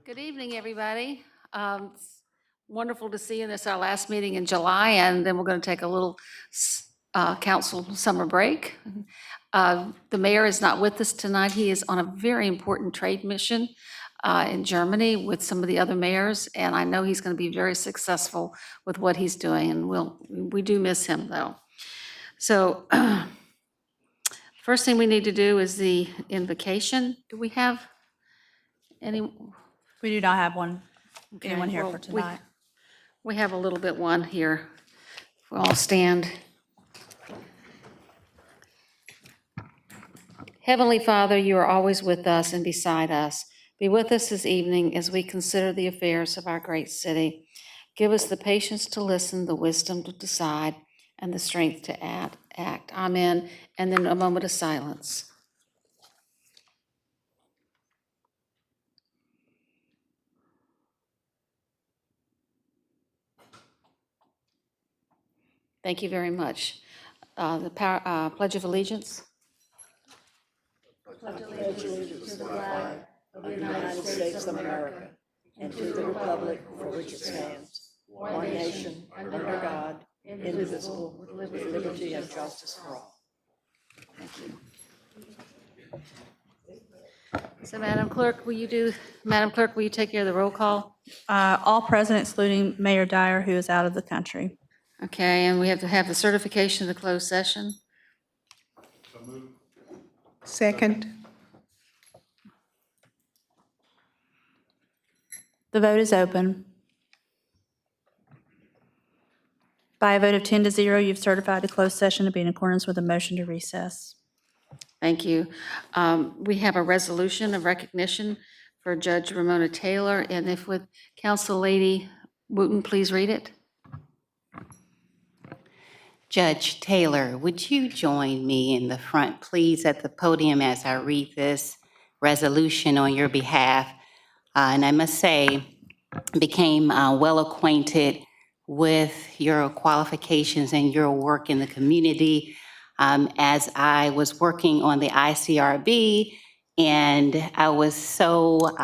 Good evening, everybody. It's wonderful to see you. This is our last meeting in July, and then we're going to take a little council summer break. The mayor is not with us tonight. He is on a very important trade mission in Germany with some of the other mayors, and I know he's going to be very successful with what he's doing, and we do miss him, though. So first thing we need to do is the invocation. Do we have any? We do not have anyone here well, for tonight. We have a little bit one here. We'll all stand. Heavenly Father, you are always with us and beside us. Be with us this evening as we consider the affairs of our great city. Give us the patience to listen, the wisdom to decide, and the strength to act. Amen. And then a moment of silence. Thank you very much. The Pledge of Allegiance. Pledge allegiance to the flag of the United States of America and to the republic for which it stands, one nation, under God, indivisible, with liberty and justice for all. Thank you. So Madam Clerk, will you take care of the roll call? All present excluding Mayor Dyer, who is out of the country. Okay, and we have to have the certification of the closed session. Second. The vote is open. By a vote of 10-0, you've certified the closed session to be in accordance with the motion to recess. Thank you. We have a resolution of recognition for Judge Ramona Taylor, and if with Council Lady Wooten, please read it. Judge Taylor, would you join me in the front, please, at the podium as I read this resolution on your behalf? And I must say, became well acquainted with your qualifications and your work in the community as I was working on the ICRB, and I was so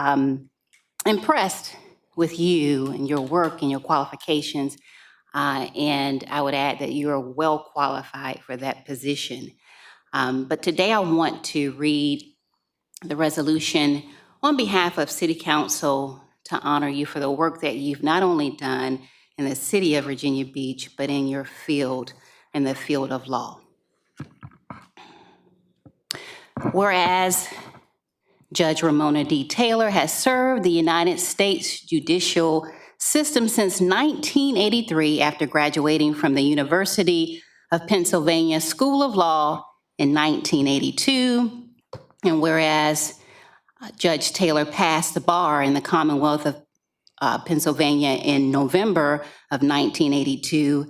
impressed with you and your work and your qualifications. And I would add that you are well qualified for that position. But today I want to read the resolution on behalf of City Council to honor you for the work that you've not only done in the city of Virginia Beach, but in your field, in the field of law. Whereas Judge Ramona D. Taylor has served the United States judicial system since 1983 after graduating from the University of Pennsylvania School of Law in 1982. And whereas Judge Taylor passed the bar in the Commonwealth of Pennsylvania in November of 1982,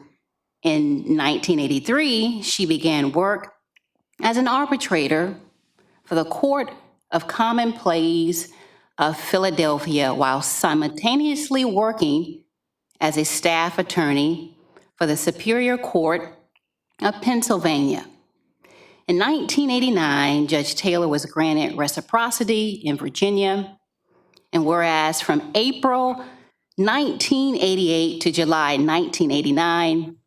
in 1983, she began work as an arbitrator for the Court of Common Pleas of Philadelphia while simultaneously working as a staff attorney for the Superior Court of Pennsylvania. In 1989, Judge Taylor was granted reciprocity in Virginia, and whereas from April 1988 to July 1989,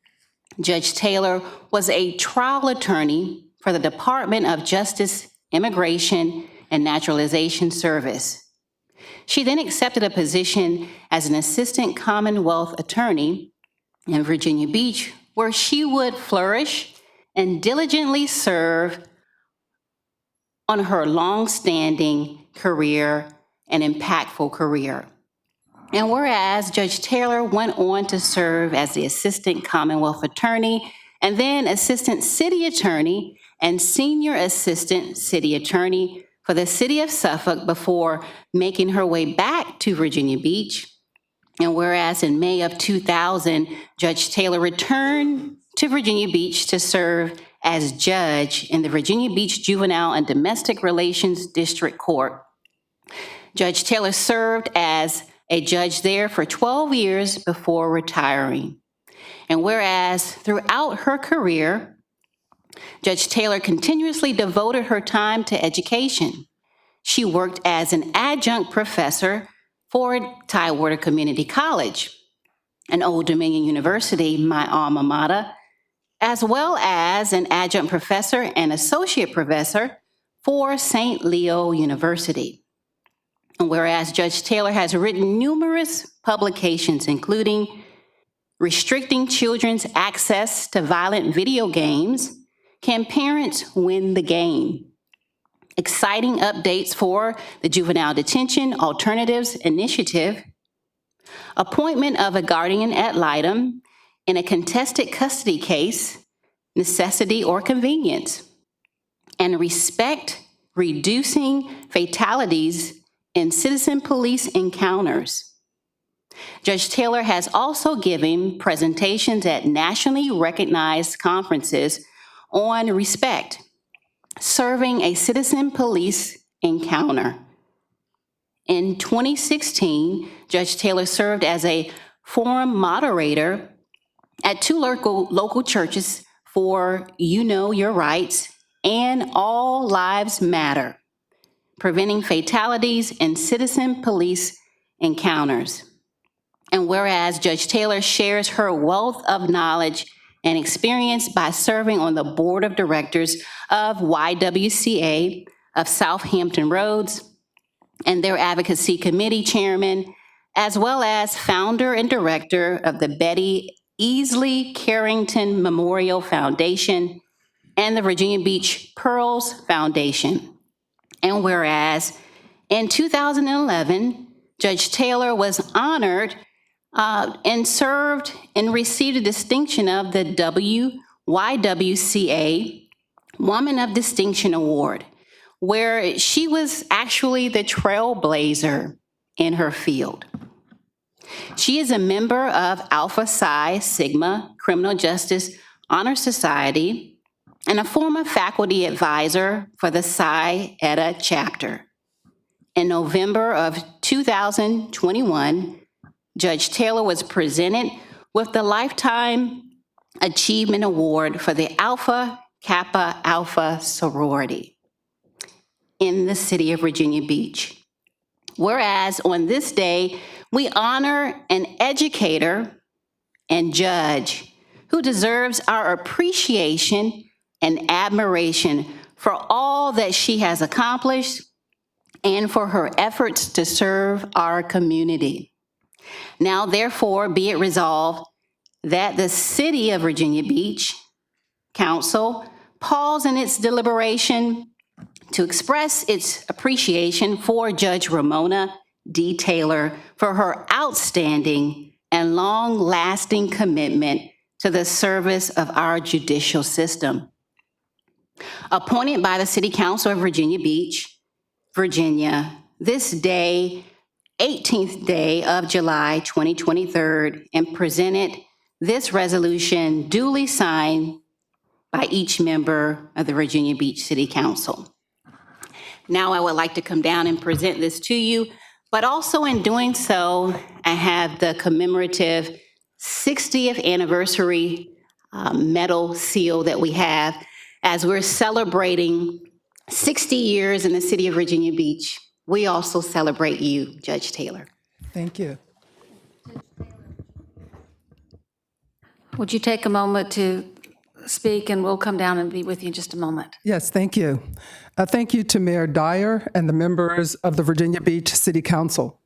Judge Taylor was a trial attorney for the Department of Justice, Immigration, and Naturalization Service. She then accepted a position as an assistant Commonwealth attorney in Virginia Beach, where she would flourish and diligently serve on her long-standing career and impactful career. And whereas Judge Taylor went on to serve as the assistant Commonwealth attorney and then assistant city attorney and senior assistant city attorney for the city of Suffolk before making her way back to Virginia Beach. And whereas in May of 2000, Judge Taylor returned to Virginia Beach to serve as judge in the Virginia Beach Juvenile and Domestic Relations District Court. Judge Taylor served as a judge there for 12 years before retiring. And whereas throughout her career, Judge Taylor continuously devoted her time to education. She worked as an adjunct professor for Tidewater Community College and Old Dominion University, my alma mater, as well as an adjunct professor and associate professor for St. Leo University. And whereas Judge Taylor has written numerous publications, including Restricting Children's Access to Violent Video Games, Can Parents Win the Game? Exciting updates for the Juvenile Detention Alternatives Initiative, appointment of a guardian ad litem in a contested custody case, necessity or convenience, and respect reducing fatalities in citizen police encounters. Judge Taylor has also given presentations at nationally recognized conferences on respect, serving a citizen police encounter. In 2016, Judge Taylor served as a forum moderator at two local churches for You Know Your Rights and All Lives Matter, preventing fatalities in citizen police encounters. And whereas Judge Taylor shares her wealth of knowledge and experience by serving on the board of directors of YWCA of Southampton Roads and their advocacy committee chairman, as well as founder and director of the Betty Easley Carrington Memorial Foundation and the Virginia Beach Pearls Foundation. And whereas in 2011, Judge Taylor was honored and served and received a distinction of the YWCA Woman of Distinction Award, where she was actually the trailblazer in her field. She is a member of Alpha Psi Sigma Criminal Justice Honor Society and a former faculty advisor for the Psi Eta chapter. In November of 2021, Judge Taylor was presented with the Lifetime Achievement Award for the Alpha Kappa Alpha sorority in the city of Virginia Beach. Whereas on this day, we honor an educator and judge who deserves our appreciation and admiration for all that she has accomplished and for her efforts to serve our community. Now, therefore, be it resolved that the City of Virginia Beach Council pause in its deliberation to express its appreciation for Judge Ramona D. Taylor for her outstanding and long-lasting commitment to the service of our judicial system. Appointed by the City Council of Virginia Beach, Virginia, this day, 18th day of July 2023, and presented this resolution duly signed by each member of the Virginia Beach City Council. Now I would like to come down and present this to you, but also in doing so, I have the commemorative 60th anniversary medal seal that we have as we're celebrating 60 years in the city of Virginia Beach. We also celebrate you, Judge Taylor. Thank you. Would you take a moment to speak, and we'll come down and be with you in just a moment. Yes, thank you. Thank you to Mayor Dyer and the members of the Virginia Beach City Council.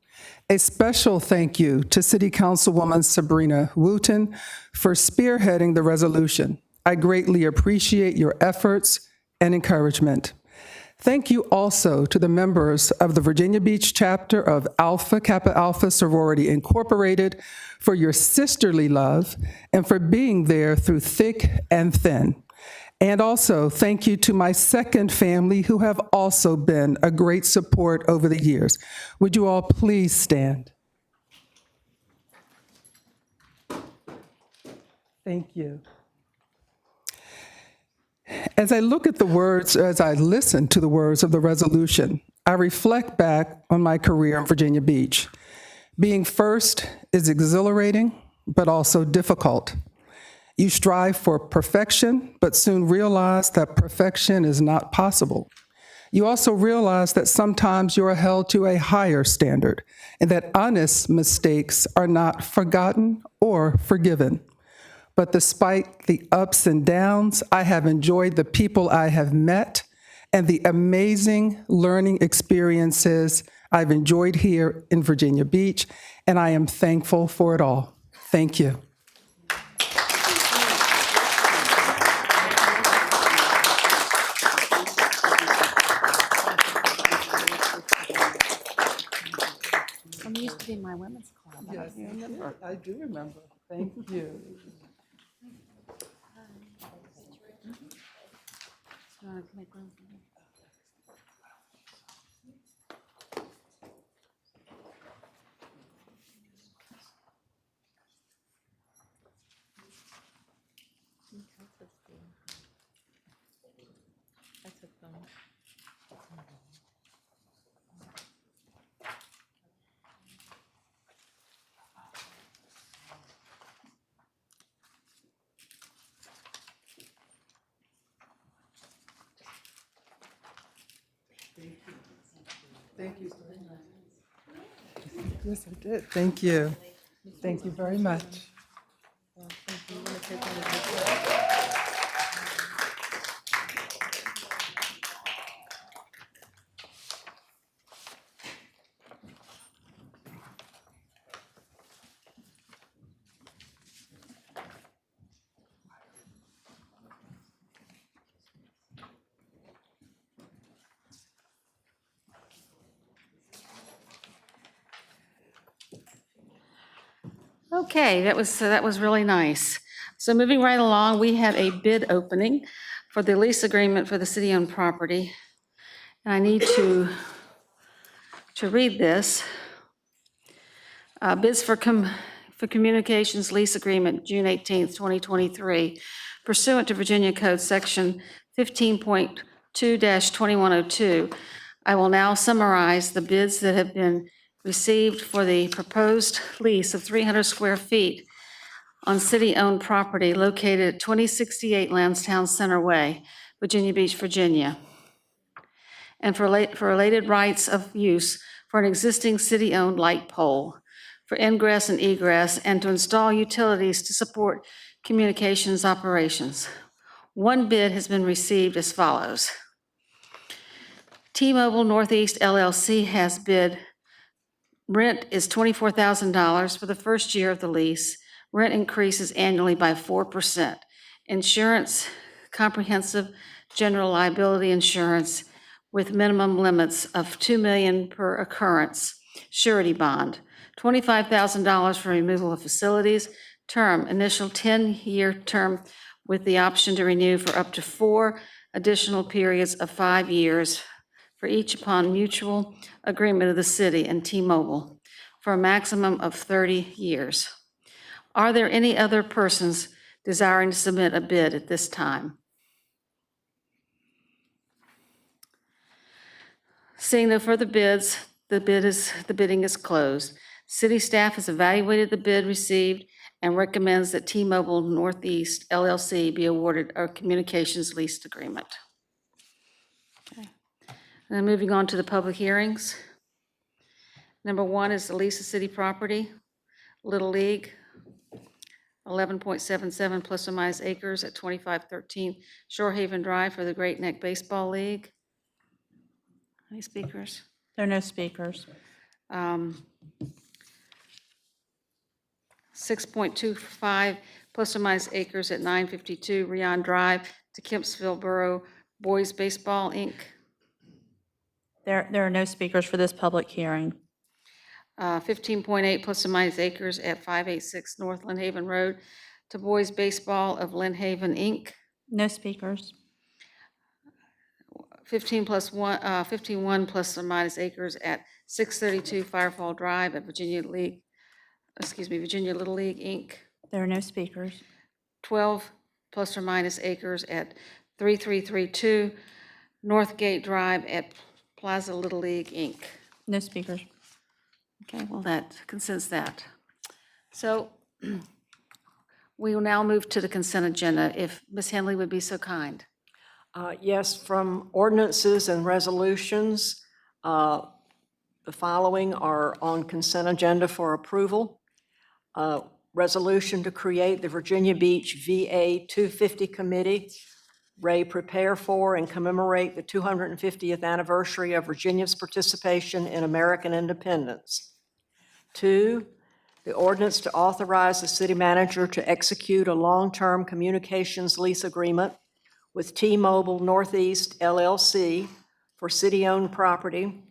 A special thank you to City Councilwoman Sabrina Wooten for spearheading the resolution. I greatly appreciate your efforts and encouragement. Thank you also to the members of the Virginia Beach chapter of Alpha Kappa Alpha Sorority Incorporated for your sisterly love and for being there through thick and thin. And also thank you to my second family who have also been a great support over the years. Would you all please stand? Thank you. As I look at the words, as I listen to the words of the resolution, I reflect back on my career in Virginia Beach. Being first is exhilarating, but also difficult. You strive for perfection, but soon realize that perfection is not possible. You also realize that sometimes you are held to a higher standard and that honest mistakes are not forgotten or forgiven. But despite the ups and downs, I have enjoyed the people I have met and the amazing learning experiences I've enjoyed here in Virginia Beach, and I am thankful for it all. Thank you. It used to be my women's club. I don't even remember. I do remember. Thank you. You wanna make room for me? Thank you very much. Yes, I did. Thank you. Thank you very much. Okay, that was really nice. So moving right along, we have a bid opening for the lease agreement for the city-owned property. And I need to read this. Bids for communications lease agreement, June 18th, 2023, pursuant to Virginia Code Section 15.2-2102. I will now summarize the bids that have been received for the proposed lease of 300 square feet on city-owned property located at 2068 Lansdowne Center Way, Virginia Beach, Virginia, and for related rights of use for an existing city-owned light pole, for ingress and egress, and to install utilities to support communications operations. One bid has been received as follows. T-Mobile Northeast LLC has bid, rent is $24,000 for the first year of the lease. Rent increases annually by 4%. Insurance, comprehensive general liability insurance with minimum limits of $2 million per occurrence. Surety bond, $25,000 for removal of facilities. Term, initial 10-year term with the option to renew for up to 4 additional periods of 5 years for each upon mutual agreement of the city and T-Mobile for a maximum of 30 years. Are there any other persons desiring to submit a bid at this time? Seeing no further bids, the bidding is closed. City staff has evaluated the bid received and recommends that T-Mobile Northeast LLC be awarded a communications lease agreement. Okay. And then moving on to the public hearings. Number 1 is the lease of city property, Little League, 11.77 plus or minus acres at 2513 Shorehaven Drive for the Great Neck Baseball League. Any speakers? There are no speakers. 6.25 plus or minus acres at 952 Rion Drive to Kempsville Borough Boys Baseball, Inc. There are no speakers for this public hearing. 15.8 plus or minus acres at 586 North Lynn Haven Road to Boys Baseball of Lynn Haven, Inc. No speakers. 51 plus or minus acres at 632 Firefall Drive at Virginia Little League, Inc. There are no speakers. 12 plus or minus acres at 3332 Northgate Drive at Plaza Little League, Inc. No speakers. Okay, well, that consents that. So we will now move to the consent agenda, if Ms. Henley would be so kind. Yes, from ordinances and resolutions, the following are on consent agenda for approval. Resolution to create the Virginia Beach VA 250 Committee. Ray, prepare for and commemorate the 250th anniversary of Virginia's participation in American independence. 2, the ordinance to authorize the city manager to execute a long-term communications lease agreement with T-Mobile Northeast LLC for city-owned property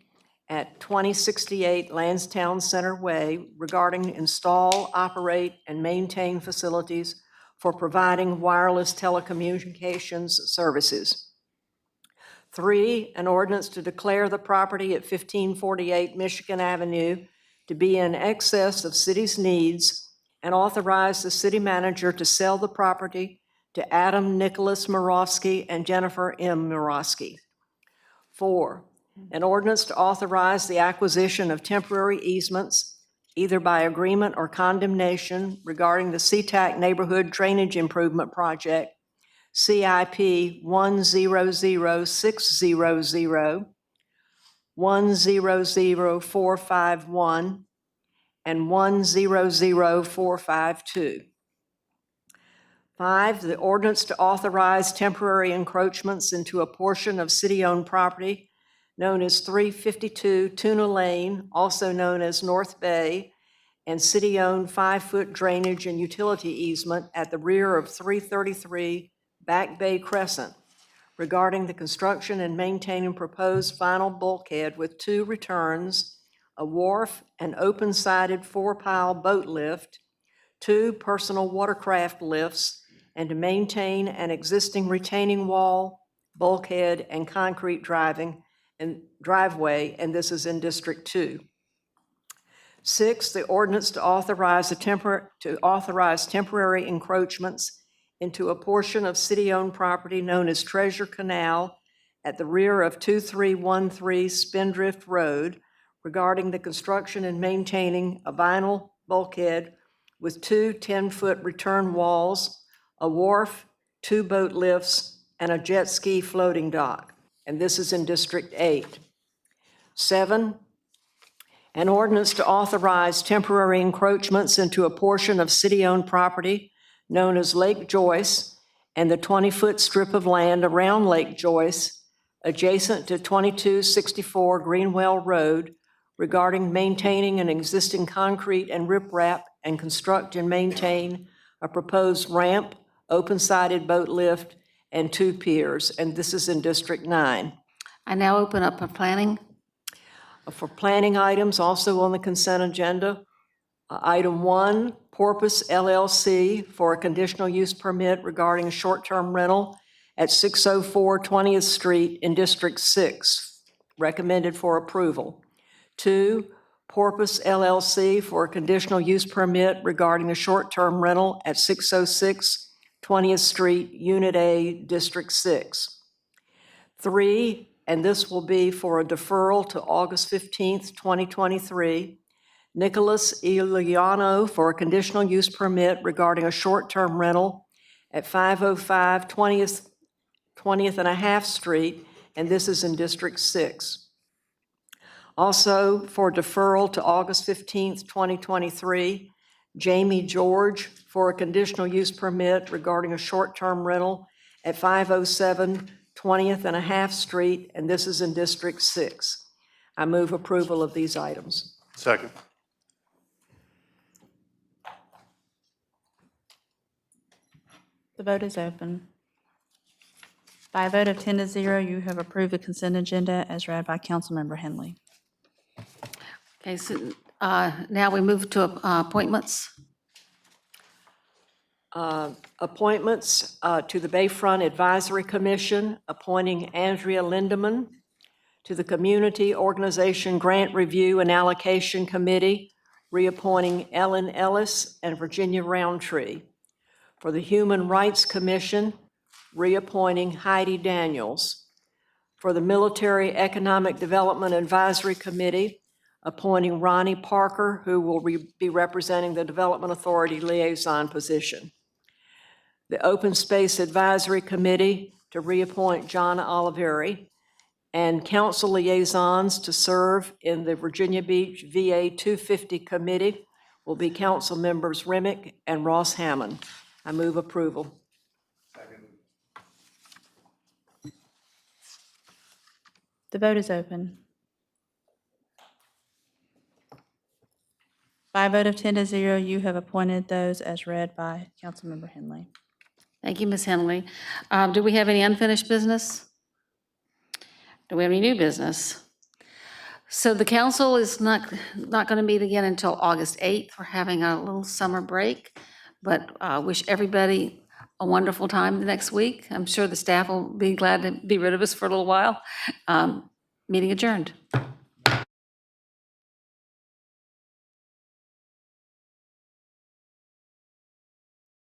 at 2068 Lansdowne Center Way regarding install, operate, and maintain facilities for providing wireless telecommunications services. 3, an ordinance to declare the property at 1548 Michigan Avenue to be in excess of city's needs and authorize the city manager to sell the property to Adam Nicholas Morosky and Jennifer M. Morosky. 4, an ordinance to authorize the acquisition of temporary easements, either by agreement or condemnation, regarding the SeaTac Neighborhood Drainage Improvement Project, CIP 100600, 100451, and 100452. 5, the ordinance to authorize temporary encroachments into a portion of city-owned property known as 352 Tuna Lane, also known as North Bay, and city-owned 5-foot drainage and utility easement at the rear of 333 Back Bay Crescent, regarding the construction and maintaining proposed final bulkhead with 2 returns, a wharf, an open-sided 4-pile boat lift, 2 personal watercraft lifts, and to maintain an existing retaining wall, bulkhead, and concrete driveway, and this is in District 2. 6, the ordinance to authorize temporary encroachments into a portion of city-owned property known as Treasure Canal at the rear of 2313 Spindrift Road, regarding the construction and maintaining a vinyl bulkhead with 2 10-foot return walls, a wharf, 2 boat lifts, and a jet ski floating dock, and this is in District 8. 7, an ordinance to authorize temporary encroachments into a portion of city-owned property known as Lake Joyce and the 20-foot strip of land around Lake Joyce adjacent to 2264 Greenwell Road, regarding maintaining an existing concrete and riprap and construct and maintain a proposed ramp, open-sided boat lift, and 2 piers, and this is in District 9. I now open up for planning. For planning items, also on the consent agenda, item 1, Porpoise LLC for a conditional use permit regarding a short-term rental at 604 20th Street in District 6, recommended for approval. 2, Porpoise LLC for a conditional use permit regarding a short-term rental at 606 20th Street, Unit A, District 6. 3, and this will be for a deferral to August 15th, 2023, Nicholas Iliano for a conditional use permit regarding a short-term rental at 505 20th and a half Street, and this is in District 6. Also, for deferral to August 15th, 2023, Jamie George for a conditional use permit regarding a short-term rental at 507 20th and a half Street, and this is in District 6. I move approval of these items. Second. The vote is open. By a vote of 10 to 0, you have approved the consent agenda as read by Councilmember Henley. Okay, so now we move to appointments. Appointments to the Bayfront Advisory Commission, appointing Andrea Lindeman. To the Community Organization Grant Review and Allocation Committee, reappointing Ellen Ellis and Virginia Roundtree. For the Human Rights Commission, reappointing Heidi Daniels. For the Military Economic Development Advisory Committee, appointing Ronnie Parker, who will be representing the Development Authority liaison position. The Open Space Advisory Committee, to reappoint John Oliveri, and council liaisons to serve in the Virginia Beach VA 250 Committee will be council members Remick and Ross Hammond. I move approval. The vote is open. By a vote of 10 to 0, you have appointed those as read by Councilmember Henley. Thank you, Ms. Henley. Do we have any unfinished business? Do we have any new business? So the council is not going to meet again until August 8th. We're having a little summer break, but wish everybody a wonderful time the next week. I'm sure the staff will be glad to be rid of us for a little while. Meeting adjourned.